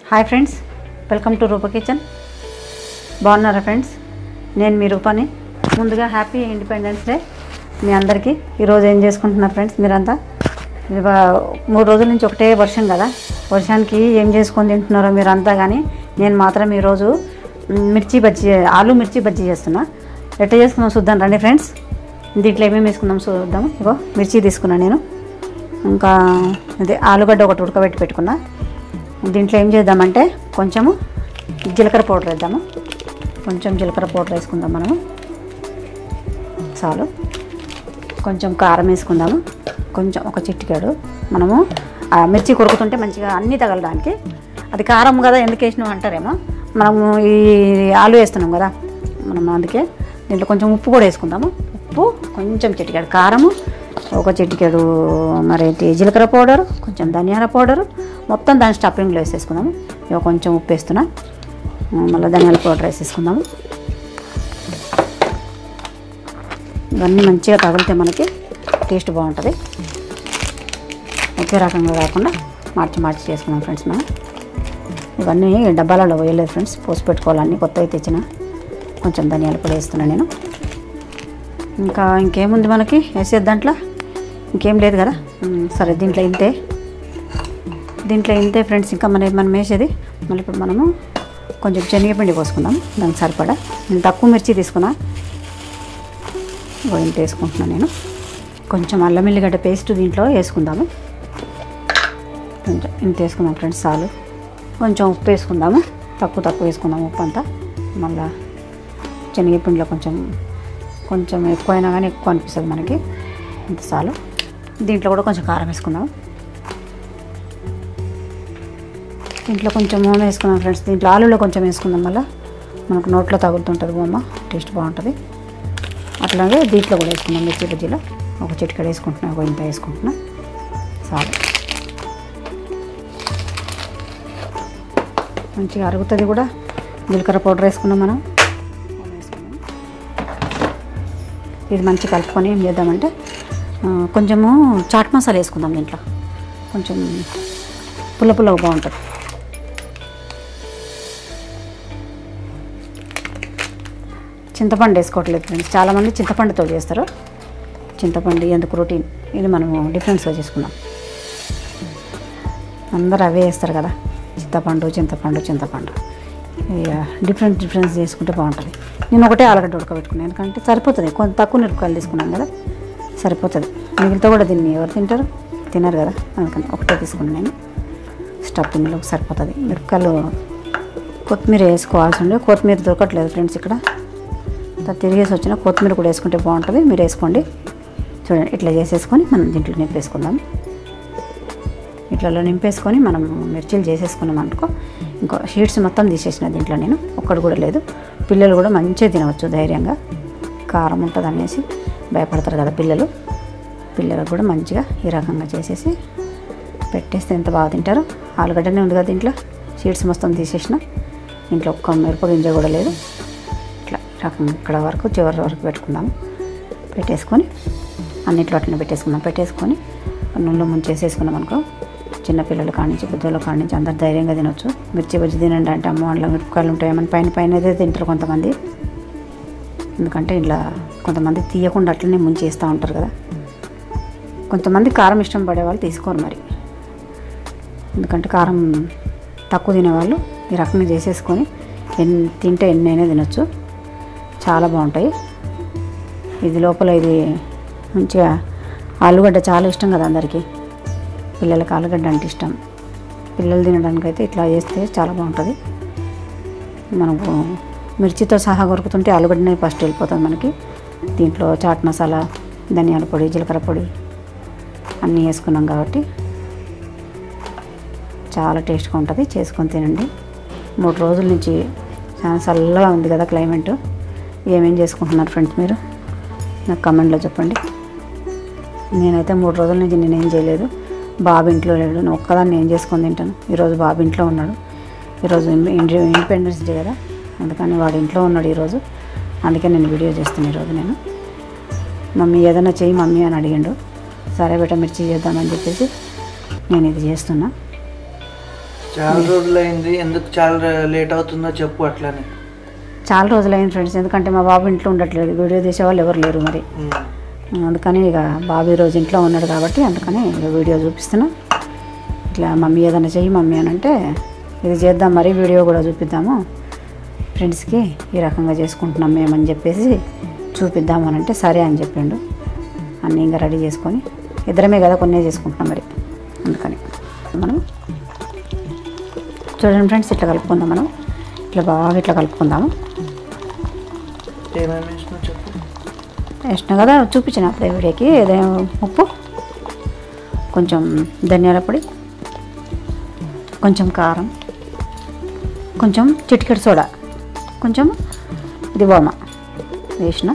Hi friends, welcome to Rupa kitchen. బాగున్నారా friends? నేను మీ రూపాని. ముందుగా హ్యాపీ ఇండిపెండెన్స్ డే మీ అందరికీ. ఈరోజు ఏం చేసుకుంటున్నారు ఫ్రెండ్స్ మీరంతా? 3 రోజుల నుంచి ఒకటే వర్షం కదా, వర్షానికి ఏం చేసుకొని తింటున్నారో మీరంతా. కానీ నేను మాత్రం ఈరోజు మిర్చి బజ్జీ, ఆలు మిర్చి బజ్జీ చేస్తున్నా. ఎట్లా చేసుకుందాం చూద్దాం రండి ఫ్రెండ్స్. దీంట్లో ఏమేమి వేసుకుందాం చూద్దాము. ఇగో మిర్చి తీసుకున్నాను నేను, ఇంకా అదే ఆలుగడ్డ ఒకటి ఉడకబెట్టి పెట్టుకున్నా. దీంట్లో ఏం చేద్దామంటే కొంచెము జీలకర్ర పౌడర్ వేద్దాము. కొంచెం జీలకర్ర పౌడర్ వేసుకుందాం మనము, చాలు. కొంచెం కారం వేసుకుందాము, కొంచెం ఒక చిటికెడు. మనము ఆ మిర్చి కొరుకుతుంటే మంచిగా అన్నీ తగలడానికి. అది కారం కదా ఎందుకు వేసినాం అంటారేమో, మనము ఈ ఆలు వేస్తున్నాం కదా మనం, అందుకే దీంట్లో కొంచెం ఉప్పు కూడా వేసుకుందాము. ఉప్పు కొంచెం చిటికెడు, కారము ఒక చిటికెడు, మరేంటి జీలకర్ర పౌడరు, కొంచెం ధనియాల పౌడరు, మొత్తం దాని స్టఫింగ్లో వేసేసుకుందాము. ఇక కొంచెం ఉప్పు వేస్తున్నా, మళ్ళీ ధనియాల పౌడర్ వేసేసుకుందాము. ఇవన్నీ మంచిగా తగిలితే మనకి టేస్ట్ బాగుంటుంది. ఒకే రకంగా కాకుండా మార్చి మార్చి చేసుకున్నాం ఫ్రెండ్స్. మనం ఇవన్నీ డబ్బాలలో వేయలేదు ఫ్రెండ్స్, పోసి పెట్టుకోవాలన్నీ కొత్తవి తెచ్చిన. కొంచెం ధనియాల పొడి వేస్తున్నాను నేను. ఇంకా ఇంకేముంది మనకి వేసేది దాంట్లో? ఇంకేం లేదు కదా. సరే, దీంట్లో ఇంతే ఫ్రెండ్స్. ఇంకా మనం వేసేది మళ్ళీ ఇప్పుడు మనము కొంచెం శనగపిండి పోసుకుందాం దానికి సరిపడా. నేను తక్కువ మిర్చి తీసుకున్నా, ఇంత వేసుకుంటున్నాను నేను. కొంచెం అల్లం ఎల్లిగడ్డ పేస్ట్ దీంట్లో వేసుకుందాము. కొంచెం ఇంత వేసుకుందాం ఫ్రెండ్స్, చాలు. కొంచెం ఉప్పు వేసుకుందాము, తక్కువ వేసుకుందాము ఉప్పు అంతా. మళ్ళీ శనగపిండిలో కొంచెం ఎక్కువైనా కానీ ఎక్కువ అనిపిస్తుంది మనకి, ఇంత చాలు. దీంట్లో కూడా కొంచెం కారం వేసుకుందాం. దీంట్లో కొంచెం ఓమ వేసుకుందాం ఫ్రెండ్స్. దీంట్లో ఆలులో కొంచెం వేసుకుందాం, మళ్ళీ మనకు నోట్లో తగులుతుంటుంది ఓమ, టేస్ట్ బాగుంటుంది. అట్లాగే దీంట్లో కూడా వేసుకుందాం. మిర్చి బజ్జీలో ఒక చిటికెడు వేసుకుంటున్నా, ఒక ఇంత వేసుకుంటున్నా, చాలు. మంచిగా అరుగుతుంది కూడా. జీలకర్ర పౌడర్ వేసుకున్నాం మనం. ఇది మంచిగా కలుపుకొని ఏం చేద్దామంటే కొంచెము చాట్ మసాలా వేసుకుందాం. దీంట్లో కొంచెం పుల్లగా బాగుంటుంది. చింతపండు వేసుకోవట్లేదు ఫ్రెండ్స్, చాలామంది చింతపండుతో చేస్తారు. చింతపండు ఎందుకు, రొటీన్. ఇది మనము డిఫరెన్స్గా చేసుకున్నాం. అందరూ అవే వేస్తారు కదా, చింతపండు. ఇక డిఫరెన్స్ చేసుకుంటే బాగుంటుంది. నేను ఒకటే ఆలుగడ్డ ఉడకబెట్టుకున్నాను, ఎందుకంటే సరిపోతుంది. కొంచెం తక్కువ మిరపకాయలు తీసుకున్నాను కదా, సరిపోతుంది. మిగిలితో కూడా దీన్ని ఎవరు తినరు కదా, అందుకని ఒకటే తీసుకున్నాను నేను. స్టఫింగ్లో సరిపోతుంది. మిరపకాయలు, కొత్తిమీర వేసుకోవాల్సి ఉండే, కొత్తిమీర దొరకట్లేదు ఫ్రెండ్స్ ఇక్కడ. తిరిగేసి వచ్చిన కొత్తిమీర కూడా వేసుకుంటే బాగుంటుంది, మీరు వేసుకోండి. చూడండి, ఇట్లా చేసేసుకొని మనం దీంట్లో నింపేసుకుందాం. ఇట్లలో నింపేసుకొని మనం మిర్చీలు చేసేసుకున్నాం అనుకో. ఇంకో షీట్స్ మొత్తం తీసేసిన దీంట్లో నేను, ఒక్కడు కూడా లేదు. పిల్లలు కూడా మంచిగా తినవచ్చు ధైర్యంగా. కారం ఉంటుంది అనేసి భయపడతారు కదా పిల్లలకు కూడా మంచిగా ఈ రకంగా చేసేసి పెట్టేస్తే ఎంత బాగా తింటారు. ఆలుగడ్డనే ఉంది కదా దీంట్లో, షీట్స్ మొత్తం తీసేసిన. దీంట్లో ఒక్క మిరప గింజ కూడా లేదు. ఇట్లా రకంగా ఇక్కడ వరకు చివరి వరకు పెట్టుకుందాము. పెట్టేసుకొని అన్నిట్లో అట్లనే పెట్టేసుకొని నూనెలో ముంచేసేసుకున్నాం అనుకో. చిన్నపిల్లల కానించి పెద్దోళ్ళ కానించి అందరు ధైర్యంగా తినొచ్చు. మిర్చి బజ్జీ తినండి అంటే అమ్మో అందులో మిరపకాయలు ఉంటాయేమని పైన అయితే తింటారు కొంతమంది. ఎందుకంటే ఇలా కొంతమంది తీయకుండా అట్లనే ముంచేస్తూ ఉంటారు కదా. కొంతమంది కారం ఇష్టం పడేవాళ్ళు తీసుకోరు మరి, ఎందుకంటే కారం తక్కువ తినేవాళ్ళు ఈ రకంగా చేసేసుకొని తింటే ఎన్నైనా తినొచ్చు. చాలా బాగుంటాయి. ఇది లోపల ఇది మంచిగా ఆలుగడ్డ చాలా ఇష్టం కదా అందరికీ. పిల్లలకి ఆలుగడ్డ అంటే ఇష్టం. పిల్లలు తినడానికైతే ఇట్లా చేస్తే చాలా బాగుంటుంది. మనకు మిర్చితో సహా కొరుకుతుంటే ఆలుగడ్డనే ఫస్ట్ వెళ్ళిపోతుంది మనకి. దీంట్లో చాట్ మసాలా, ధనియాల పొడి, జీలకర్ర పొడి అన్నీ వేసుకున్నాం కాబట్టి చాలా టేస్ట్గా ఉంటుంది. చేసుకొని తినండి. 3 రోజుల నుంచి చాలా చల్లగా ఉంది కదా క్లైమేట్. ఏమేం చేసుకుంటున్నారు ఫ్రెండ్స్ మీరు నాకు కమెంట్లో చెప్పండి. నేనైతే 3 రోజుల నుంచి నేనేం చేయలేదు. బాబు ఇంట్లో లేడు, నేను ఒక్కదాన్ని ఏం చేసుకొని తింటాను. ఈరోజు బాబు ఇంట్లో ఉన్నాడు. ఈరోజు ఇండిపెండెన్స్ డే కదా, అందుకని వాడు ఇంట్లో ఉన్నాడు ఈరోజు. అందుకే నేను వీడియో చేస్తాను ఈరోజు. నేను మమ్మీ ఏదైనా చెయ్యి మమ్మీ అని అడిగిండు. సరే బేట మిర్చి చేద్దామని చెప్పేసి నేను ఇది చేస్తున్నా. చాలా రోజులైంది, ఎందుకు చాలా లేట్ అవుతుందో చెప్పు. అట్లానే చాలా రోజులైంది ఫ్రెండ్స్, ఎందుకంటే మా బాబు ఇంట్లో ఉండట్లేదు, వీడియో తీసేవాళ్ళు ఎవరు లేరు మరి. అందుకని ఇక బాబు ఈరోజు ఇంట్లో ఉన్నాడు కాబట్టి అందుకని ఇక వీడియో చూపిస్తున్నా. ఇట్లా మమ్మీ ఏదైనా చెయ్యి మమ్మీ అని అంటే ఇది చేద్దాం, మరి వీడియో కూడా చూపిద్దాము ఫ్రెండ్స్కి, ఈ రకంగా చేసుకుంటున్నాం మేమని చెప్పేసి చూపిద్దాము అని అంటే సరే అని చెప్పిండు. అన్నీ ఇంకా రెడీ చేసుకొని ఇద్దరమే కదా కొన్నే చేసుకుంటున్నాం మరి, అందుకని మనం చూడండి ఫ్రెండ్స్ ఇట్లా కలుపుకుందాం. మనం ఇట్లా బాగా ఇట్లా కలుపుకుందాము. వేసిన కదా చూపించిన అప్పుడే వీడియోకి. ఏదైనా ఉప్పు, కొంచెం ధనియాల పొడి, కొంచెం కారం, కొంచెం చిటికెడు సోడా, కొంచెం ఇది వామ వేసిన,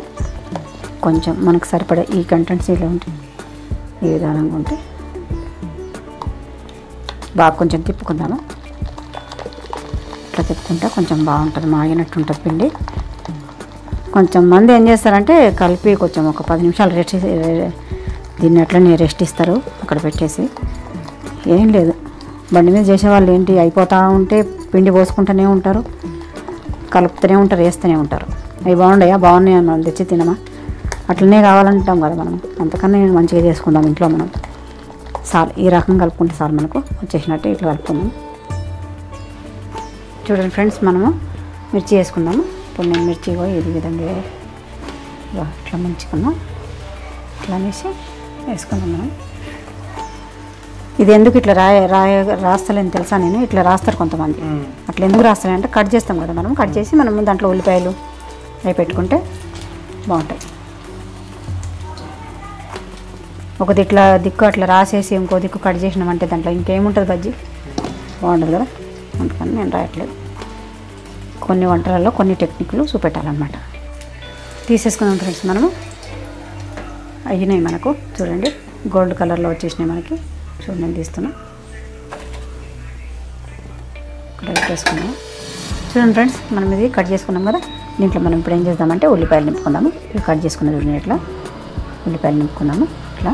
కొంచెం మనకు సరిపడే ఈ కంటెంట్స్ ఇలా ఉంటాయి, ఈ విధానంగా ఉంటే బాగా కొంచెం తిప్పుకుందాము. ఇట్లా తిప్పుకుంటే కొంచెం బాగుంటుంది, మాగినట్టు ఉంటుంది పిండి. కొంచెం మంది ఏం చేస్తారంటే కలిపి కొంచెం ఒక 10 నిమిషాలు దీన్ని అట్లనే రెస్ట్ ఇస్తారు అక్కడ పెట్టేసి. ఏం లేదు, బండి మీద చేసేవాళ్ళు ఏంటి అయిపోతూ ఉంటే పిండి పోసుకుంటూనే ఉంటారు, కలుపుతూనే ఉంటారు, వేస్తూనే ఉంటారు. అవి బాగున్నాయి అని మనం తెచ్చి తినమా, అట్లనే కావాలంటాం కదా మనం. అంతకన్నా మంచిగా చేసుకుందాం ఇంట్లో మనం. చాలు ఈ రకంగా కలుపుకుంటే చాలు మనకు వచ్చేసినట్టు. ఇట్లా కలుపుకుందాం. చూడండి ఫ్రెండ్స్, మనము మిర్చి వేసుకుందాము. ఇప్పుడు నేను మిర్చి కూడా ఇది విధంగా ఇట్లా ముంచుకున్నాం, ఇట్లా అనేసి వేసుకుందాం మనం. ఇది ఎందుకు ఇట్లా రాస్తలేని తెలుసా నేను, ఇట్లా రాస్తారు కొంతమంది. అట్లా ఎందుకు రాస్తాను అంటే కట్ చేస్తాం కదా మనం, కట్ చేసి మనం దాంట్లో ఉల్లిపాయలు అవి పెట్టుకుంటే బాగుంటాయి. ఒక దిక్కు అట్లా రాసేసి ఇంకో దిక్కు కట్ చేసినామంటే దాంట్లో ఇంకేముంటుంది బజ్జీ, బాగుండదు కదా. అందుకని నేను రాయట్లేదు. కొన్ని వంటలలో కొన్ని టెక్నిక్లు చూపెట్టాలన్నమాట. తీసేసుకుందాం ఫ్రెండ్స్ మనము. అయినాయి మనకు, చూడండి గోల్డ్ కలర్లో వచ్చేసినాయి మనకి. చూడండి నేను తీస్తున్నా, ఇక్కడ పెట్టేసుకున్నాము. చూడండి ఫ్రెండ్స్, మనం ఇది కట్ చేసుకున్నాం కదా. దీంట్లో మనం ఇప్పుడు ఏం చేద్దామంటే ఉల్లిపాయలు నింపుకుందాము. ఇవి కట్ చేసుకున్న చూడండి, ఇట్లా ఉల్లిపాయలు నింపుకుందాము. ఇట్లా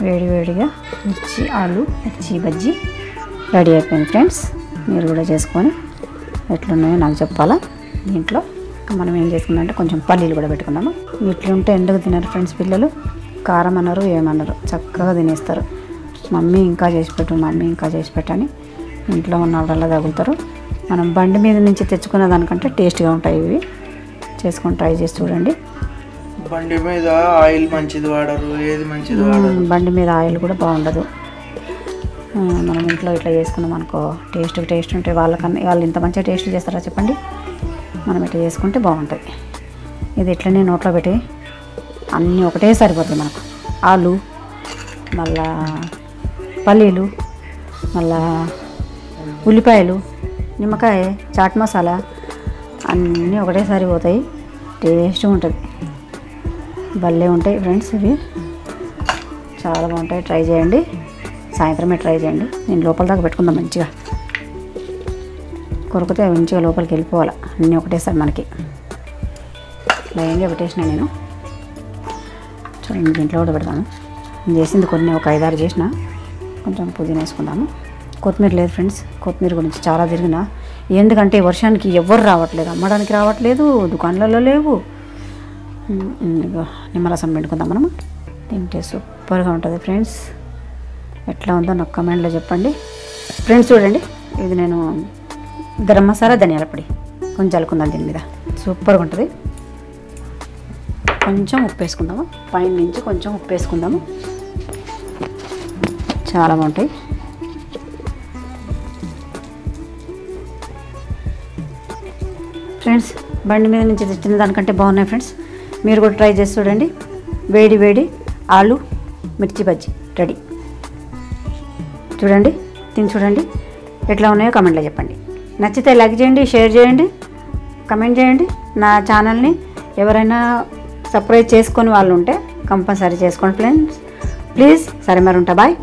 వేడివేడిగా మిర్చి బజ్జీ రెడీ అయిపోయింది ఫ్రెండ్స్. మీరు కూడా చేసుకొని ఎట్లున్నాయో నాకు చెప్పాలా. దీంట్లో మనం ఏం చేసుకున్నాం అంటే కొంచెం పల్లీలు కూడా పెట్టుకున్నాము. ఇట్లుంటే ఎందుకు తినరు ఫ్రెండ్స్ పిల్లలు, కారం అన్నారు ఏమన్నారు, చక్కగా తినేస్తారు. మమ్మీ ఇంకా చేసి పెట్టని ఇంట్లో ఉన్న వాళ్ళ తగులుతారు. మనం బండి మీద నుంచి తెచ్చుకున్న దానికంటే టేస్ట్గా ఉంటాయి ఇవి. చేసుకొని ట్రై చేసి చూడండి. బండి మీద ఆయిల్ మంచిది వాడరు, ఏది మంచిది వాడరు. బండి మీద ఆయిల్ కూడా బాగుండదు. మనం ఇంట్లో ఇట్లా చేసుకున్నాం అనుకో, టేస్ట్ ఉంటే వాళ్ళు ఇంత మంచిగా టేస్ట్ చేస్తారా చెప్పండి. మనం ఇట్లా చేసుకుంటే బాగుంటుంది. ఇది ఇట్లనే నోట్లో పెట్టి అన్నీ ఒకటే సరిపోతుంది మనకు. ఆలు, మళ్ళా పల్లీలు, మళ్ళా ఉల్లిపాయలు, నిమ్మకాయ, చాట్ మసాలా అన్నీ ఒకటే సరిపోతాయి. టేస్ట్గా ఉంటుంది, భలే ఉంటాయి ఫ్రెండ్స్. ఇవి చాలా బాగుంటాయి, ట్రై చేయండి. సాయంత్రమే ట్రై చేయండి. నేను లోపల దాకా పెట్టుకుందాం, మంచిగా కొరికితే మంచిగా లోపలికి వెళ్ళిపోవాలి. అన్నీ ఒకటేసారి మనకి లైన్గా పెట్టేసిన నేను. చూడండి దీంట్లో కూడా పెడతాను. నేను చేసింది కొన్ని ఒక 5-6 చేసిన. కొంచెం పుదీనా వేసుకుందాము. కొత్తిమీర లేదు ఫ్రెండ్స్, కొత్తిమీర గురించి చాలా తిరిగిన. ఎందుకంటే వర్షానికి ఎవ్వరు రావట్లేదు, అమ్మడానికి రావట్లేదు, దుకాణాలలో లేవు. నిమ్మరసం పెట్టుకుందాం మనము. తింటే సూపర్గా ఉంటుంది ఫ్రెండ్స్. ఎట్లా ఉందో నాకు కమెంట్లో చెప్పండి ఫ్రెండ్స్. చూడండి ఇది నేను గరం మసాలా, ధనియాల పొడి కొంచెం చల్లుకుందాం దీని మీద, సూపర్గా ఉంటుంది. కొంచెం ఉప్పు వేసుకుందాము, పైన నుంచి కొంచెం ఉప్పు వేసుకుందాము, చాలా బాగుంటాయి. ఫ్రెండ్స్ బండి మీద నుంచి తెచ్చిన దానికంటే బాగున్నాయి ఫ్రెండ్స్. మీరు కూడా ట్రై చేసి చూడండి. వేడి ఆలు మిర్చి బజ్జీ రెడీ. చూడండి, తిని చూడండి ఎట్లా ఉన్నాయో కమెంట్లో చెప్పండి. నచ్చితే లైక్ చేయండి, షేర్ చేయండి, కమెంట్ చేయండి. నా ఛానల్ని ఎవరైనా సబ్స్క్రైబ్ చేసుకొని వాళ్ళు ఉంటే కంపల్సరీ చేసుకోండి ఫ్రెండ్స్ ప్లీజ్. సరే మరి ఉంటా, బాయ్.